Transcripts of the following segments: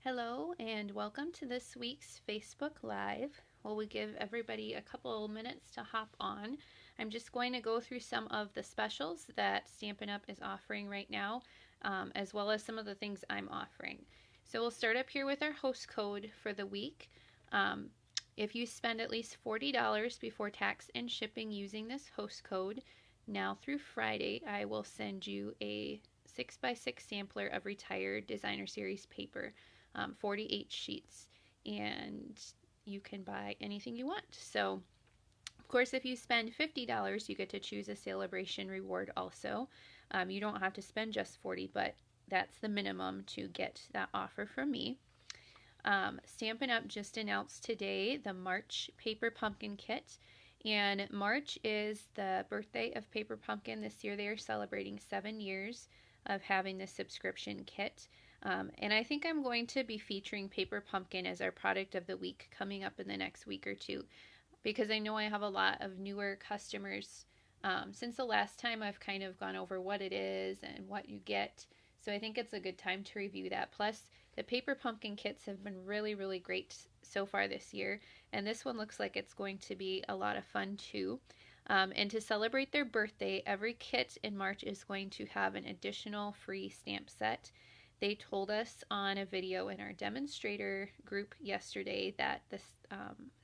Hello and welcome to this week's Facebook Live. While we give everybody a couple minutes to hop on, I'm just going to go through some of the specials that Stampin' Up! Is offering right now, as well as some of the things I'm offering. So we'll start up here with our host code for the week. If you spend at least $40 before tax and shipping using this host code, now through Friday, I will send you a 6x6 sampler of retired designer series paper. 48 sheets, and you can buy anything you want. So, of course, if you spend $50, you get to choose a celebration reward also. You don't have to spend just $40, but that's the minimum to get that offer from me. Stampin' Up! Just announced today the March Paper Pumpkin Kit. And March is the birthday of Paper Pumpkin. This year they are celebrating 7 years of having this subscription kit. And I think I'm going to be featuring Paper Pumpkin as our product of the week coming up in the next week or two, because I know I have a lot of newer customers. Since the last time, I've kind of gone over what it is and what you get. So I think it's a good time to review that. Plus, the Paper Pumpkin kits have been really, really great so far this year. And this one looks like it's going to be a lot of fun too. And to celebrate their birthday, every kit in March is going to have an additional free stamp set. They told us on a video in our demonstrator group yesterday that this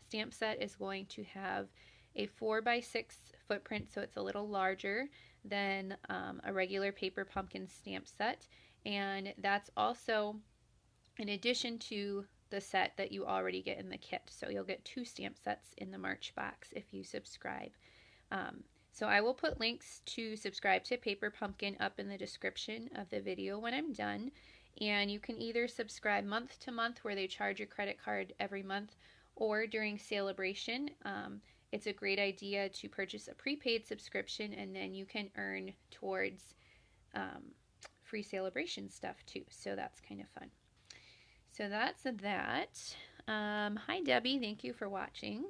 stamp set is going to have a 4x6 footprint, so it's a little larger than a regular Paper Pumpkin stamp set. And that's also in addition to the set that you already get in the kit. So you'll get 2 stamp sets in the March box if you subscribe. So I will put links to subscribe to Paper Pumpkin up in the description of the video when I'm done. And you can either subscribe month to month, where they charge your credit card every month, or during celebration. It's a great idea to purchase a prepaid subscription, and then you can earn towards free celebration stuff too. So that's kind of fun. So that's that. Hi Debbie, thank you for watching.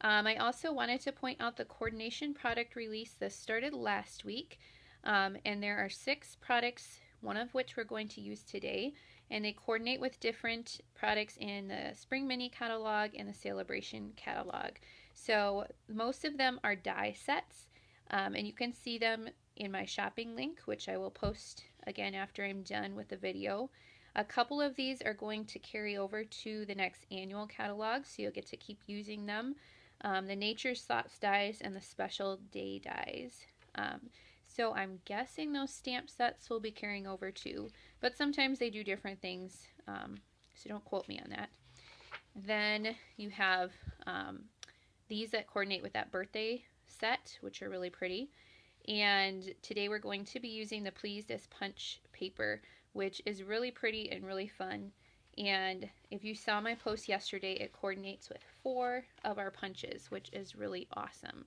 I also wanted to point out the coordination product release that started last week. And there are 6 products, one of which we're going to use today. And they coordinate with different products in the Spring Mini catalog and the Celebration catalog. So most of them are die sets. And you can see them in my shopping link, which I will post again after I'm done with the video. A couple of these are going to carry over to the next annual catalog, so you'll get to keep using them. The Nature's Thoughts dies and the Special Day dies. So I'm guessing those stamp sets will be carrying over too, but sometimes they do different things, so don't quote me on that. Then you have these that coordinate with that birthday set, which are really pretty. And today we're going to be using the Pleased as Punch paper, which is really pretty and really fun. And if you saw my post yesterday, it coordinates with 4 of our punches, which is really awesome.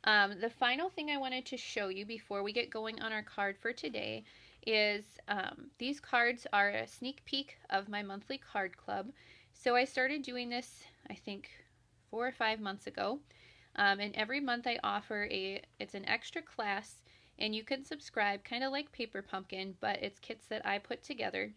The final thing I wanted to show you before we get going on our card for today is these cards are a sneak peek of my monthly card club. So I started doing this, I think, 4 or 5 months ago. And every month I offer it's an extra class, and you can subscribe kind of like Paper Pumpkin, but it's kits that I put together.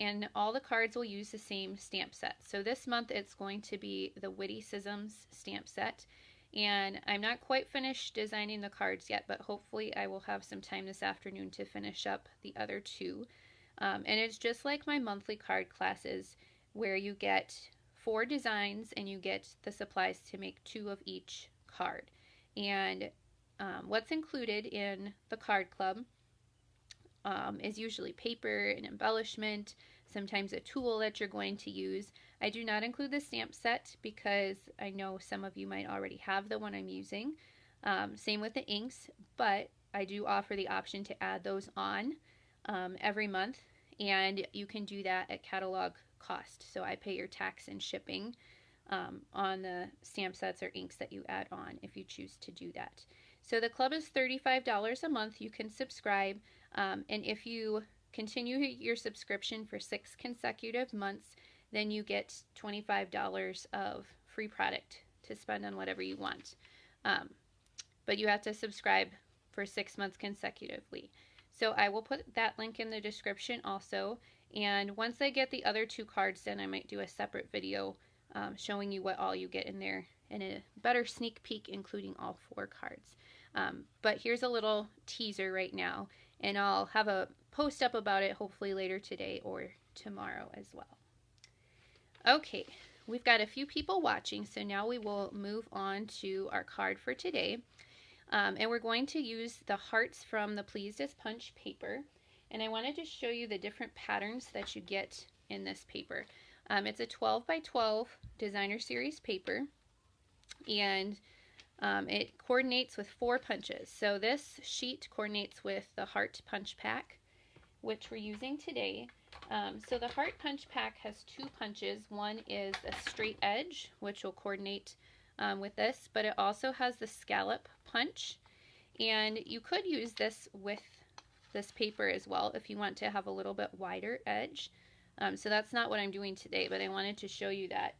And all the cards will use the same stamp set. So this month it's going to be the Witticisms stamp set. And I'm not quite finished designing the cards yet, but hopefully I will have some time this afternoon to finish up the other 2. And it's just like my monthly card classes, where you get 4 designs and you get the supplies to make 2 of each card. And what's included in the card club is usually paper and embellishment, sometimes a tool that you're going to use. I do not include the stamp set because I know some of you might already have the one I'm using. Same with the inks, but I do offer the option to add those on every month, and you can do that at catalog cost. So I pay your tax and shipping on the stamp sets or inks that you add on if you choose to do that. So the club is $35 a month. You can subscribe, and if you continue your subscription for 6 consecutive months, then you get $25 of free product to spend on whatever you want. But you have to subscribe for 6 months consecutively. So I will put that link in the description also. And once I get the other 2 cards done, I might do a separate video showing you what all you get in there and a better sneak peek including all 4 cards. But here's a little teaser right now, and I'll have a post up about it hopefully later today or tomorrow as well. Okay, we've got a few people watching, so now we will move on to our card for today. And we're going to use the hearts from the Pleased as Punch paper. And I wanted to show you the different patterns that you get in this paper. It's a 12 by 12 designer series paper, and it coordinates with 4 punches. So this sheet coordinates with the heart punch pack, which we're using today. So the heart punch pack has 2 punches. One is a straight edge, which will coordinate with this, but it also has the scallop punch, and you could use this with this paper as well if you want to have a little bit wider edge. So that's not what I'm doing today, but I wanted to show you that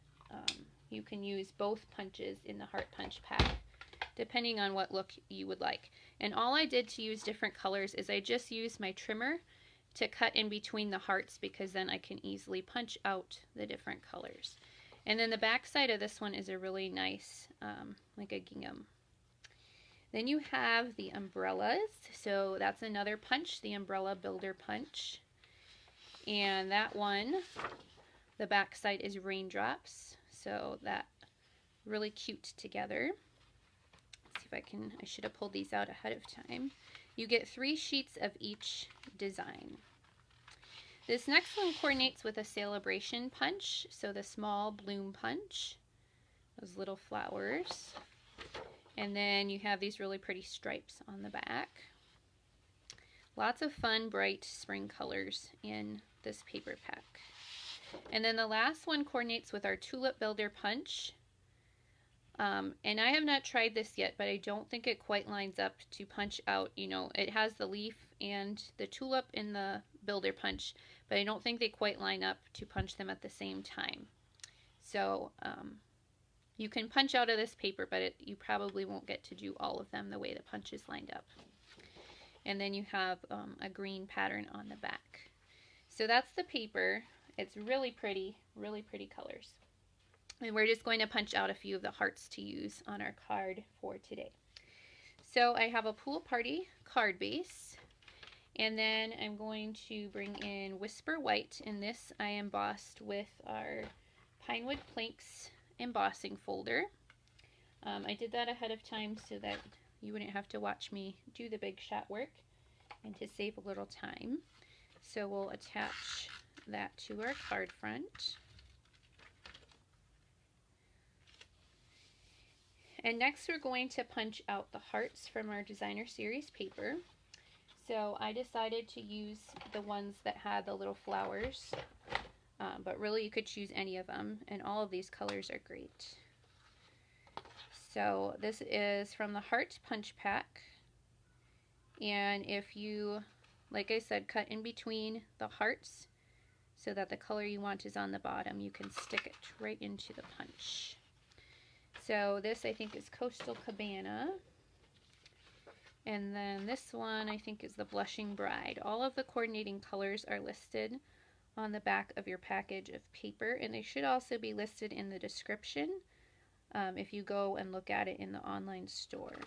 you can use both punches in the heart punch pack depending on what look you would like. And all I did to use different colors is I just used my trimmer to cut in between the hearts, because then I can easily punch out the different colors. And then the back side of this one is a really nice, like a gingham. Then you have the umbrellas. So that's another punch, the umbrella builder punch. And that one, the back side is raindrops. So that really cute together. Let's see if I can, I should have pulled these out ahead of time. You get 3 sheets of each design. This next one coordinates with a celebration punch, so the small bloom punch, those little flowers. And then you have these really pretty stripes on the back. Lots of fun, bright spring colors in this paper pack. And then the last one coordinates with our tulip builder punch. And I have not tried this yet, but I don't think it quite lines up to punch out. You know, it has the leaf and the tulip in the builder punch, but I don't think they quite line up to punch them at the same time. So you can punch out of this paper, but you probably won't get to do all of them the way the punch is lined up. And then you have a green pattern on the back. So that's the paper. It's really pretty colors. And we're just going to punch out a few of the hearts to use on our card for today. So I have a pool party card base, and then I'm going to bring in Whisper White, and this I embossed with our Pinewood Planks embossing folder. I did that ahead of time so that you wouldn't have to watch me do the big shot work and to save a little time. So we'll attach that to our card front. And next we're going to punch out the hearts from our designer series paper. So I decided to use the ones that had the little flowers, but really you could choose any of them, and all of these colors are great. So this is from the Heart Punch Pack, and if you, like I said, cut in between the hearts so that the color you want is on the bottom, you can stick it right into the punch. So this I think is Coastal Cabana. And then this one I think is the Blushing Bride. All of the coordinating colors are listed on the back of your package of paper, and they should also be listed in the description if you go and look at it in the online store.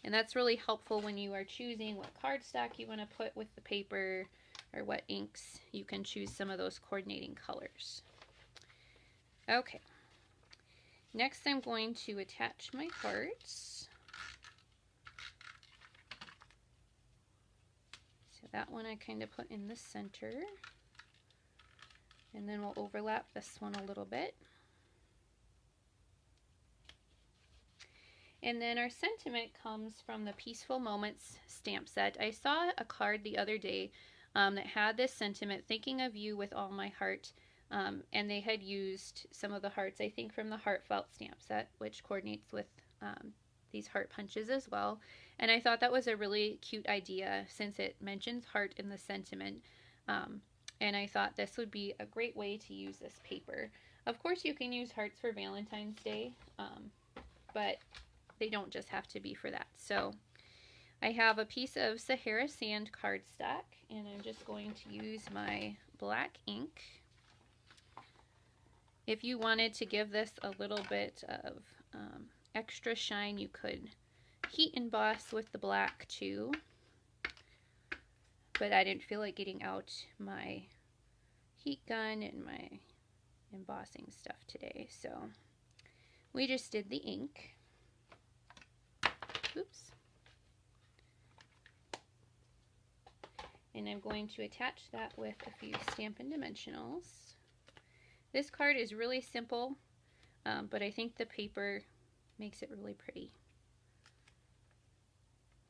And that's really helpful when you are choosing what cardstock you want to put with the paper or what inks. You can choose some of those coordinating colors. Okay. Next I'm going to attach my hearts. So that one I kind of put in the center. And then we'll overlap this one a little bit. And then our sentiment comes from the Peaceful Moments stamp set. I saw a card the other day that had this sentiment, thinking of you with all my heart. And they had used some of the hearts, I think, from the Heartfelt stamp set, which coordinates with these heart punches as well. And I thought that was a really cute idea since it mentions heart in the sentiment. And I thought this would be a great way to use this paper. Of course, you can use hearts for Valentine's Day, but they don't just have to be for that. So I have a piece of Sahara Sand cardstock, and I'm just going to use my black ink. If you wanted to give this a little bit of extra shine, you could heat emboss with the black too, but I didn't feel like getting out my heat gun and my embossing stuff today, so we just did the ink. Oops. And I'm going to attach that with a few Stampin' Dimensionals. This card is really simple, but I think the paper makes it really pretty.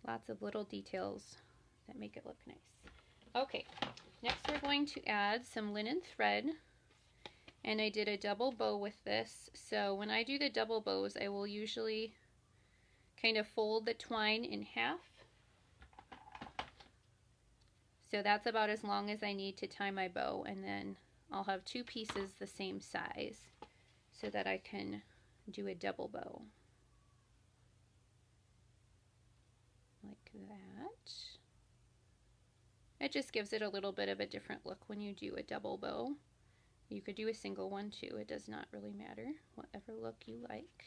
Lots of little details that make it look nice. Okay, next we're going to add some linen thread, and I did a double bow with this. So when I do the double bows, I will usually kind of fold the twine in half. So that's about as long as I need to tie my bow, and then I'll have two pieces the same size so that I can do a double bow. Like that. It just gives it a little bit of a different look when you do a double bow. You could do a single one too. It does not really matter, whatever look you like.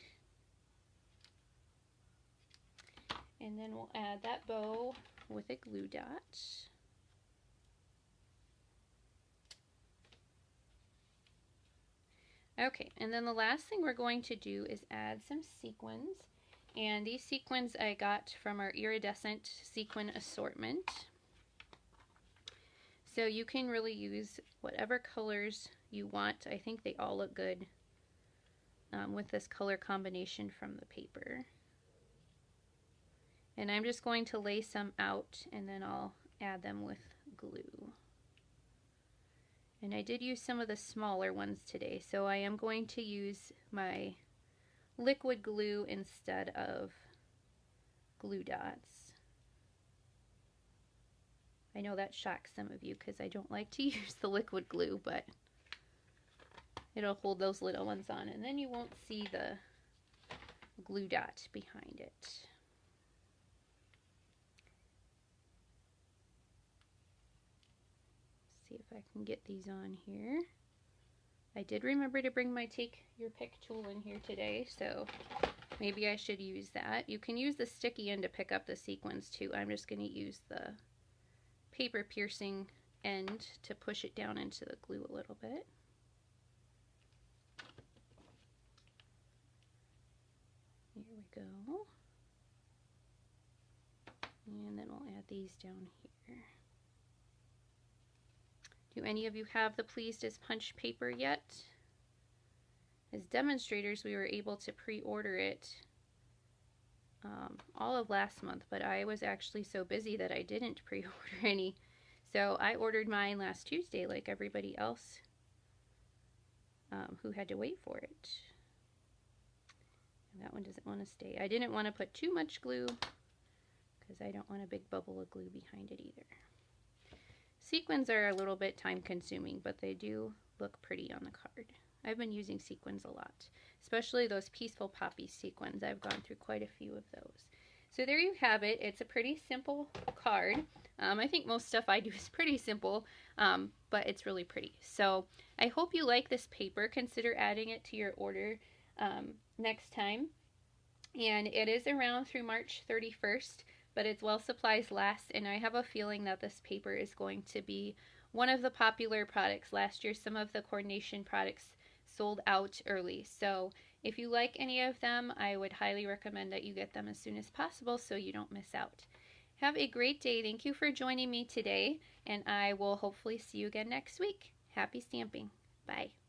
And then we'll add that bow with a glue dot. Okay, and then the last thing we're going to do is add some sequins. And these sequins I got from our iridescent sequin assortment. So you can really use whatever colors you want. I think they all look good with this color combination from the paper. And I'm just going to lay some out, and then I'll add them with glue. And I did use some of the smaller ones today, so I am going to use my liquid glue instead of glue dots. I know that shocks some of you because I don't like to use the liquid glue, but it'll hold those little ones on, and then you won't see the glue dot behind it. See if I can get these on here. I did remember to bring my take your pick tool in here today, so maybe I should use that. You can use the sticky end to pick up the sequins too. I'm just going to use the paper piercing end to push it down into the glue a little bit. Here we go. And then we'll add these down here. Do any of you have the Pleased as Punch paper yet? As demonstrators, we were able to pre-order it all of last month, but I was actually so busy that I didn't pre-order any. So I ordered mine last Tuesday like everybody else who had to wait for it. And that one doesn't want to stay. I didn't want to put too much glue because I don't want a big bubble of glue behind it either. Sequins are a little bit time consuming, but they do look pretty on the card. I've been using sequins a lot, especially those Peaceful Poppy sequins. I've gone through quite a few of those. So there you have it. It's a pretty simple card. I think most stuff I do is pretty simple, but it's really pretty. So I hope you like this paper. Consider adding it to your order next time. And it is around through March 31st. But it's while supplies last, and I have a feeling that this paper is going to be one of the popular products. Last year, some of the coordination products sold out early. So if you like any of them, I would highly recommend that you get them as soon as possible so you don't miss out. Have a great day. Thank you for joining me today, and I will hopefully see you again next week. Happy stamping. Bye.